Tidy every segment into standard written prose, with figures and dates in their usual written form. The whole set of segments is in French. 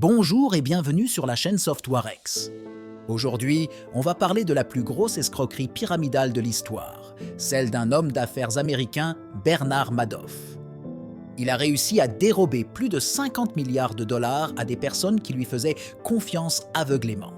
Bonjour et bienvenue sur la chaîne Softwarex. Aujourd'hui, on va parler de la plus grosse escroquerie pyramidale de l'histoire, celle d'un homme d'affaires américain, Bernard Madoff. Il a réussi à dérober plus de 50 milliards de dollars à des personnes qui lui faisaient confiance aveuglément.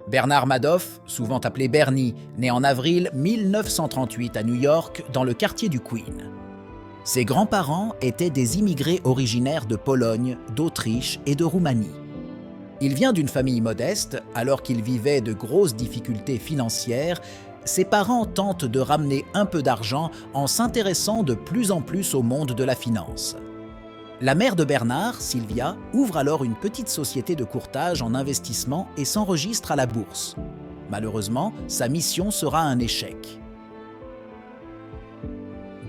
Bernard Madoff, souvent appelé Bernie, né en avril 1938 à New York, dans le quartier du Queen. Ses grands-parents étaient des immigrés originaires de Pologne, d'Autriche et de Roumanie. Il vient d'une famille modeste, alors qu'il vivait de grosses difficultés financières. Ses parents tentent de ramener un peu d'argent en s'intéressant de plus en plus au monde de la finance. La mère de Bernard, Sylvia, ouvre alors une petite société de courtage en investissement et s'enregistre à la bourse. Malheureusement, sa mission sera un échec.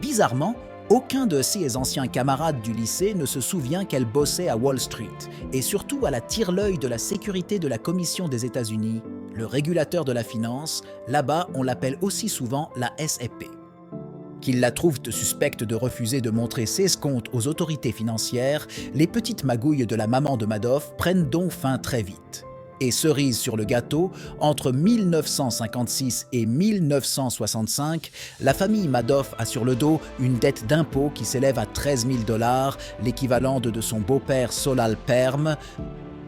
Bizarrement, aucun de ses anciens camarades du lycée ne se souvient qu'elle bossait à Wall Street et surtout à la tire-l'œil de la sécurité de la Commission des États-Unis, le régulateur de la finance. Là-bas, on l'appelle aussi souvent la SEC. Qu'ils la trouvent suspecte de refuser de montrer ses escomptes aux autorités financières, les petites magouilles de la maman de Madoff prennent donc fin très vite. Et cerise sur le gâteau, entre 1956 et 1965, la famille Madoff a sur le dos une dette d'impôt qui s'élève à 13 000 $, l'équivalent de son beau-père Solal Perm.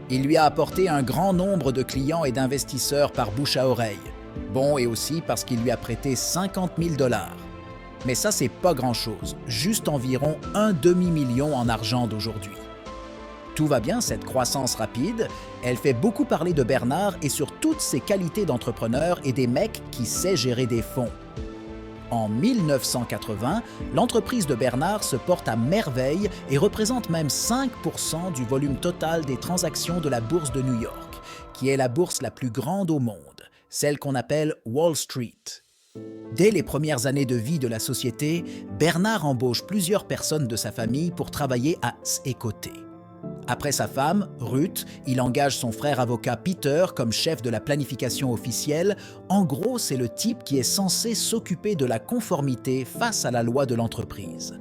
Il lui a apporté un grand nombre de clients et d'investisseurs par bouche à oreille. Bon, et aussi parce qu'il lui a prêté 50 000 $. Mais ça, c'est pas grand-chose, juste environ un demi-million en argent d'aujourd'hui. Tout va bien, cette croissance rapide, elle fait beaucoup parler de Bernard et sur toutes ses qualités d'entrepreneur et des mecs qui sait gérer des fonds. En 1980, l'entreprise de Bernard se porte à merveille et représente même 5% du volume total des transactions de la bourse de New York, qui est la bourse la plus grande au monde, celle qu'on appelle Wall Street. Dès les premières années de vie de la société, Bernard embauche plusieurs personnes de sa famille pour travailler à ses côtés. Après sa femme, Ruth, il engage son frère avocat Peter comme chef de la planification officielle. En gros, c'est le type qui est censé s'occuper de la conformité face à la loi de l'entreprise.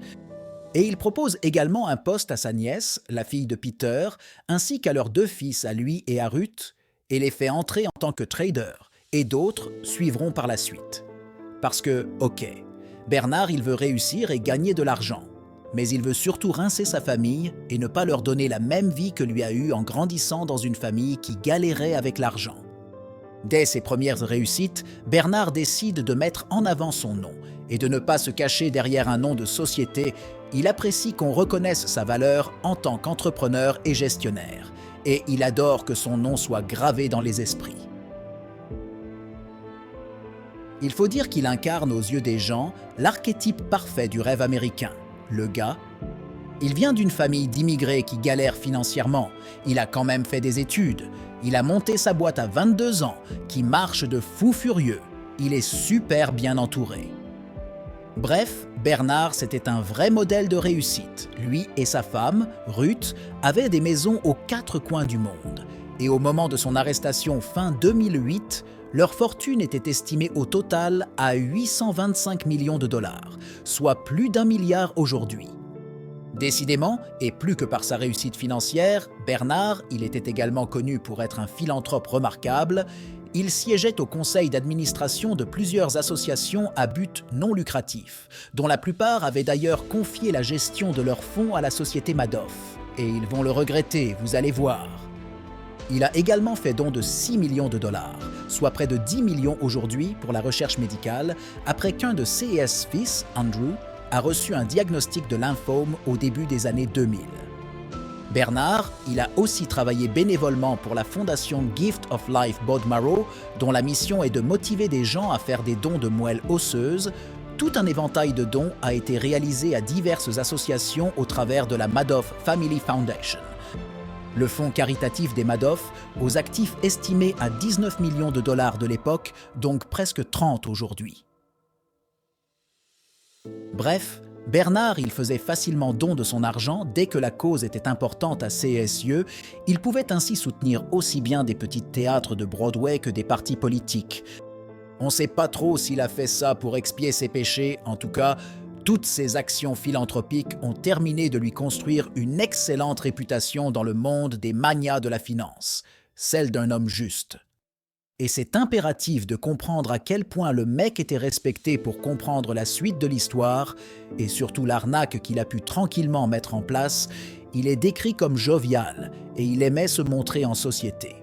Et il propose également un poste à sa nièce, la fille de Peter, ainsi qu'à leurs deux fils, à lui et à Ruth, et les fait entrer en tant que trader, et d'autres suivront par la suite. Parce que, ok, Bernard, il veut réussir et gagner de l'argent. Mais il veut surtout rincer sa famille et ne pas leur donner la même vie que lui a eue en grandissant dans une famille qui galérait avec l'argent. Dès ses premières réussites, Bernard décide de mettre en avant son nom et de ne pas se cacher derrière un nom de société. Il apprécie qu'on reconnaisse sa valeur en tant qu'entrepreneur et gestionnaire, et il adore que son nom soit gravé dans les esprits. Il faut dire qu'il incarne aux yeux des gens l'archétype parfait du rêve américain. Le gars, il vient d'une famille d'immigrés qui galèrent financièrement. Il a quand même fait des études. Il a monté sa boîte à 22 ans, qui marche de fou furieux. Il est super bien entouré. Bref, Bernard, c'était un vrai modèle de réussite. Lui et sa femme, Ruth, avaient des maisons aux quatre coins du monde. Et au moment de son arrestation fin 2008, leur fortune était estimée au total à 825 millions de $, soit plus d'1 milliard aujourd'hui. Décidément, et plus que par sa réussite financière, Bernard, il était également connu pour être un philanthrope remarquable. Il siégeait au conseil d'administration de plusieurs associations à but non lucratif, dont la plupart avaient d'ailleurs confié la gestion de leurs fonds à la société Madoff. Et ils vont le regretter, vous allez voir. Il a également fait don de 6 millions de $, soit près de 10 millions aujourd'hui pour la recherche médicale, après qu'un de ses fils, Andrew, a reçu un diagnostic de lymphome au début des années 2000. Bernard, il a aussi travaillé bénévolement pour la fondation Gift of Life Bone Marrow, dont la mission est de motiver des gens à faire des dons de moelle osseuse. Tout un éventail de dons a été réalisé à diverses associations au travers de la Madoff Family Foundation, le fonds caritatif des Madoff, aux actifs estimés à 19 millions de $ de l'époque, donc presque 30 aujourd'hui. Bref, Bernard, il faisait facilement don de son argent dès que la cause était importante à ses yeux. Il pouvait ainsi soutenir aussi bien des petits théâtres de Broadway que des partis politiques. On ne sait pas trop s'il a fait ça pour expier ses péchés, en tout cas, Toutes ces actions philanthropiques ont terminé de lui construire une excellente réputation dans le monde des magnats de la finance, celle d'un homme juste. Et c'est impératif de comprendre à quel point le mec était respecté pour comprendre la suite de l'histoire, et surtout l'arnaque qu'il a pu tranquillement mettre en place. Il est décrit comme jovial, et il aimait se montrer en société.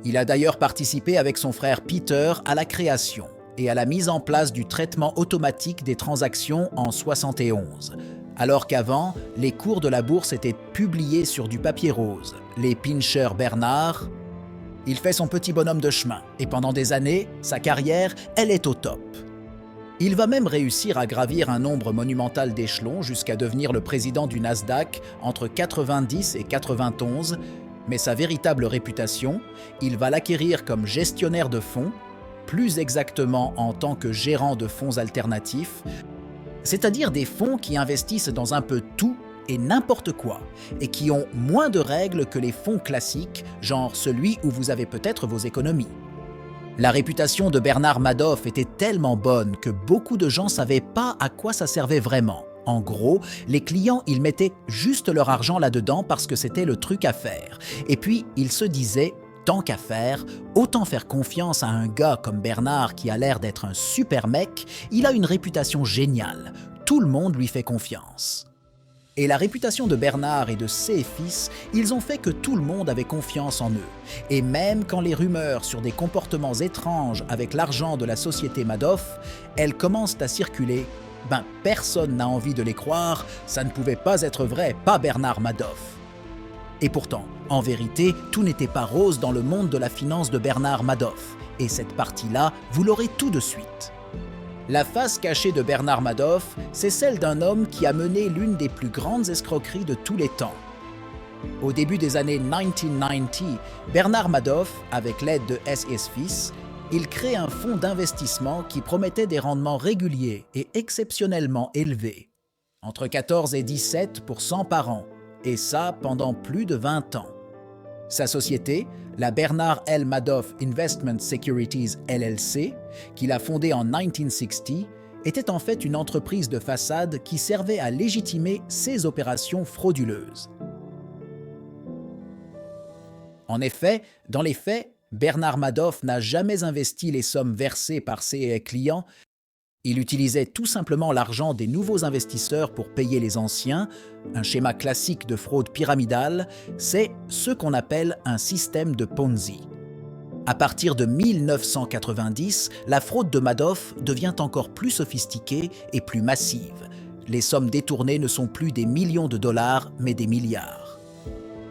Il a d'ailleurs participé avec son frère Peter à la création et à la mise en place du traitement automatique des transactions en 71, alors qu'avant, les cours de la bourse étaient publiés sur du papier rose. Les pinchers Bernard. Il fait son petit bonhomme de chemin et pendant des années, sa carrière, elle est au top. Il va même réussir à gravir un nombre monumental d'échelons jusqu'à devenir le président du Nasdaq entre 90 et 91, mais sa véritable réputation, il va l'acquérir comme gestionnaire de fonds, plus exactement en tant que gérant de fonds alternatifs, c'est-à-dire des fonds qui investissent dans un peu tout et n'importe quoi, et qui ont moins de règles que les fonds classiques, genre celui où vous avez peut-être vos économies. La réputation de Bernard Madoff était tellement bonne que beaucoup de gens ne savaient pas à quoi ça servait vraiment. En gros, les clients, ils mettaient juste leur argent là-dedans parce que c'était le truc à faire. Et puis, ils se disaient, tant qu'à faire, autant faire confiance à un gars comme Bernard qui a l'air d'être un super mec, il a une réputation géniale. Tout le monde lui fait confiance. Et la réputation de Bernard et de ses fils, ils ont fait que tout le monde avait confiance en eux. Et même quand les rumeurs sur des comportements étranges avec l'argent de la société Madoff, elles commencent à circuler, personne n'a envie de les croire, ça ne pouvait pas être vrai, pas Bernard Madoff. Et pourtant, en vérité, tout n'était pas rose dans le monde de la finance de Bernard Madoff. Et cette partie-là, vous l'aurez tout de suite. La face cachée de Bernard Madoff, c'est celle d'un homme qui a mené l'une des plus grandes escroqueries de tous les temps. Au début des années 1990, Bernard Madoff, avec l'aide de S.S. Fils, il crée un fonds d'investissement qui promettait des rendements réguliers et exceptionnellement élevés, entre 14 et 17% par an, et ça pendant plus de 20 ans. Sa société, la Bernard L. Madoff Investment Securities LLC, qu'il a fondée en 1960, était en fait une entreprise de façade qui servait à légitimer ses opérations frauduleuses. En effet, dans les faits, Bernard Madoff n'a jamais investi les sommes versées par ses clients. Il utilisait tout simplement l'argent des nouveaux investisseurs pour payer les anciens. Un schéma classique de fraude pyramidale, c'est ce qu'on appelle un système de Ponzi. À partir de 1990, la fraude de Madoff devient encore plus sophistiquée et plus massive. Les sommes détournées ne sont plus des millions de dollars, mais des milliards.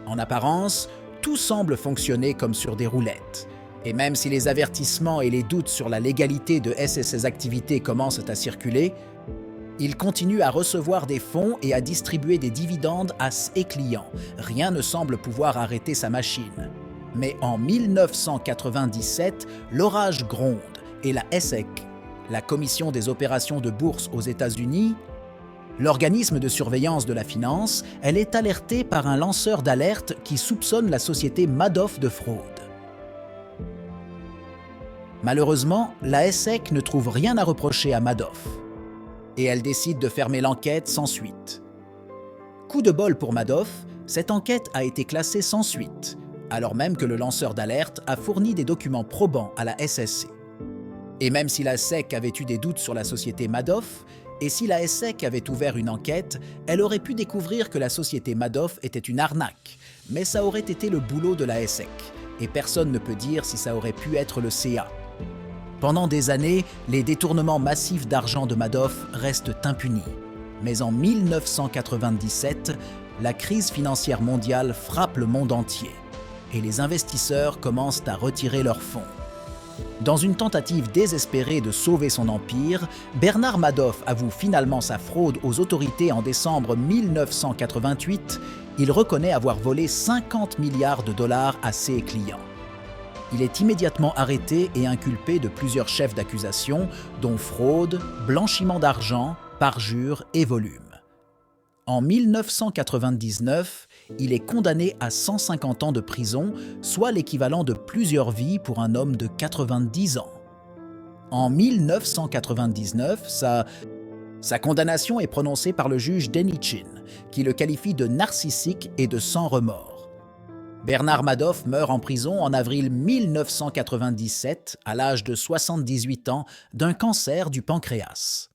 En apparence, tout semble fonctionner comme sur des roulettes. Et même si les avertissements et les doutes sur la légalité de ses activités commencent à circuler, il continue à recevoir des fonds et à distribuer des dividendes à ses clients. Rien ne semble pouvoir arrêter sa machine. Mais en 1997, l'orage gronde et la SEC, la Commission des opérations de bourse aux États-Unis, l'organisme de surveillance de la finance, elle est alertée par un lanceur d'alerte qui soupçonne la société Madoff de fraude. Malheureusement, la SEC ne trouve rien à reprocher à Madoff et elle décide de fermer l'enquête sans suite. Coup de bol pour Madoff, cette enquête a été classée sans suite, alors même que le lanceur d'alerte a fourni des documents probants à la SEC. Et même si la SEC avait eu des doutes sur la société Madoff, et si la SEC avait ouvert une enquête, elle aurait pu découvrir que la société Madoff était une arnaque, mais ça aurait été le boulot de la SEC, et personne ne peut dire si ça aurait pu être le CA. Pendant des années, les détournements massifs d'argent de Madoff restent impunis. Mais en 1997, la crise financière mondiale frappe le monde entier et les investisseurs commencent à retirer leurs fonds. Dans une tentative désespérée de sauver son empire, Bernard Madoff avoue finalement sa fraude aux autorités en décembre 1988. Il reconnaît avoir volé 50 milliards de dollars à ses clients. Il est immédiatement arrêté et inculpé de plusieurs chefs d'accusation, dont fraude, blanchiment d'argent, parjure et volume. En 1999, il est condamné à 150 ans de prison, soit l'équivalent de plusieurs vies pour un homme de 90 ans. En 1999, Sa condamnation est prononcée par le juge Denichin, qui le qualifie de narcissique et de sans remords. Bernard Madoff meurt en prison en avril 1997, à l'âge de 78 ans, d'un cancer du pancréas.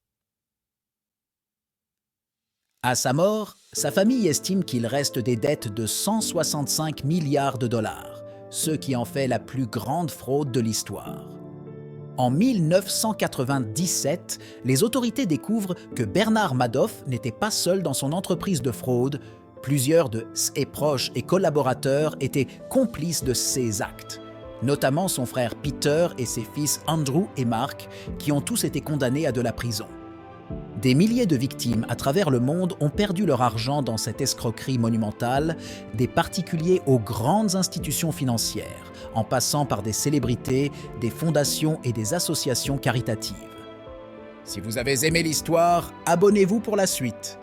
À sa mort, sa famille estime qu'il reste des dettes de 165 milliards de dollars, ce qui en fait la plus grande fraude de l'histoire. En 1997, les autorités découvrent que Bernard Madoff n'était pas seul dans son entreprise de fraude. Plusieurs de ses proches et collaborateurs étaient complices de ces actes, notamment son frère Peter et ses fils Andrew et Mark, qui ont tous été condamnés à de la prison. Des milliers de victimes à travers le monde ont perdu leur argent dans cette escroquerie monumentale, des particuliers aux grandes institutions financières, en passant par des célébrités, des fondations et des associations caritatives. Si vous avez aimé l'histoire, abonnez-vous pour la suite.